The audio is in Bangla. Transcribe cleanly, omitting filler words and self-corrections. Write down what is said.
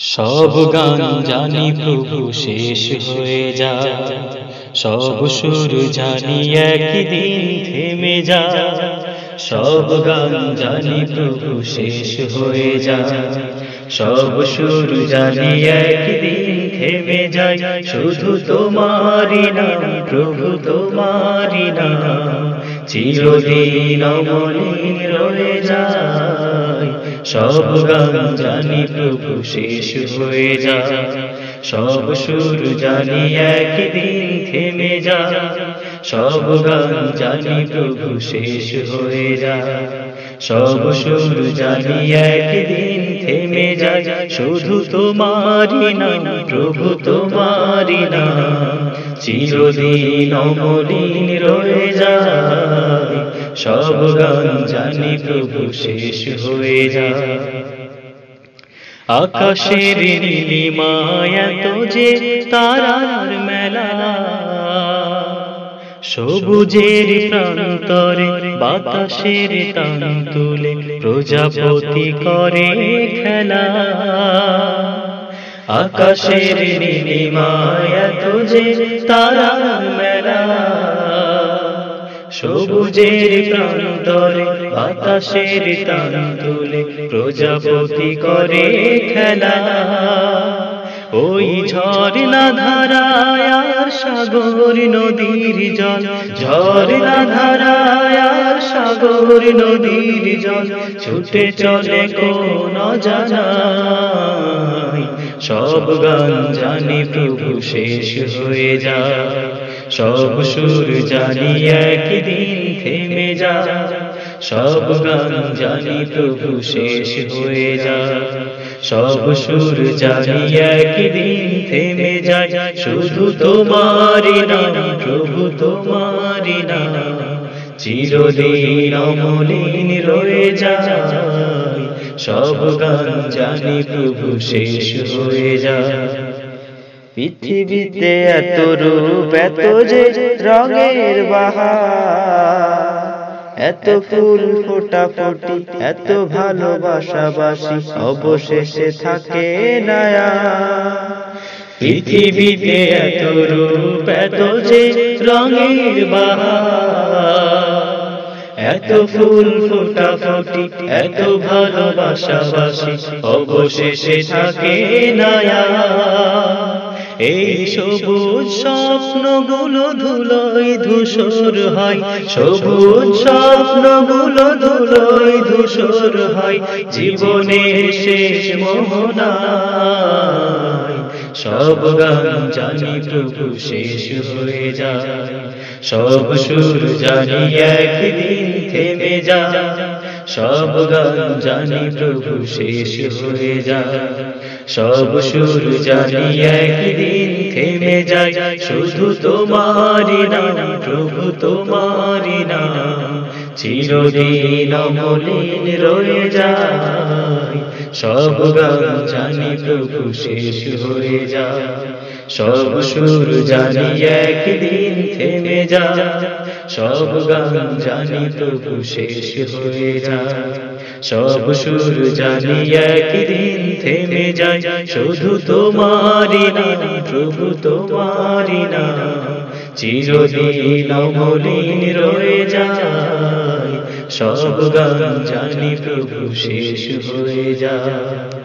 সব গান জানি প্রভু শেষ হয়ে যায়, সব সুর জানি একদিন থেমে যায়। সব গান জানি প্রভু শেষ হয়ে যায়, সব সুর জানি একদিন থেমে যায়। শুধু তোমারই নাম প্রভু, তোমারই নাম চিরদিন অমলিন রয়ে যায়। সব গান জানি প্রভু শেষ হয়ে যায়, সব সুর জানি একদিন থেমে যায়। সব গান জানি প্রভু শেষ হয়ে যায়, সব সুর জানি একদিন থেমে যায়। শুধু তোমারই নাম প্রভু, তোমারই নাম চিরদিন অমলিন রয়ে যায়। সব গান জানি প্রভু শেষ হয়ে যায়। আকাশের নীলিমায় এত যে তারার মেলা, সবুজের প্রান্তরে বাতাসের তান তুলে প্রজাপতি করে খেলা। আকাশের নীলিমায় এত যে তারার মেলা, সবুজের প্রান্তরে বাতাসের তান তুলে প্রজাপতি করে খেলা। ওই ঝর্ণা ধারায় আর সাগর নদীর জল, ঝর্ণা ধারায় আর সাগর নদীর জল ছুটে চলে কোন অজানায়। সব গান জানি প্রভু শেষ হয়ে যায়, সব সুর জানি একদিন থেমে যায়। সব গান জানি প্রভু শেষ হয়ে যায়, সব সুর জানি একদিন থেমে যায়। শুধু তোমারই নাম প্রভু, তোমারই নাম চিরদিন অমলিন রয়ে যায়। সব গান জানি প্রভু শেষ হয়ে যায়। পৃথিবীতে এত রূপ, এত যে রঙের বাহার, এত ফুল ফোটাফুটি, এত ভালোবাসাবাসি অবশেষে থাকে না আর। পৃথিবীতে এত রূপ, এত যে রঙের বাহার, এত ফুল ফোটাফুটি, এত ভালোবাসাবাসি অবশেষে থাকে না আর। এই সবুজ স্বপ্নগুলো ধুলোয় ধূসর হয়, সবুজ স্বপ্নগুলো ধুলোয় ধূসর হয় জীবনের শেষ মোহনায়। সব গান জানি প্রভু শেষ হয়ে যায়, সব সুর জানি একদিন থেমে যায়। সব গান জানি প্রভু শেষ হয়ে যায়, সব সুর জানি একদিন থেমে যায়। শুধু তোমারই নাম প্রভু, তোমারই নাম চিরদিন অমলিন রয়ে যায়। সব গান জানি প্রভু শেষ হয়ে যায়, সব সুর জানি একদিন থেমে যায়। সব গান জানি প্রভু শেষ হয়ে যায়, সব সুর জানি একদিন থেমে যায়। শুধু তোমারই নাম প্রভু, তোমারই নাম চিরদিন অমলিন রয়ে যায়। সব গান জানি প্রভু শেষ হয়ে যায়।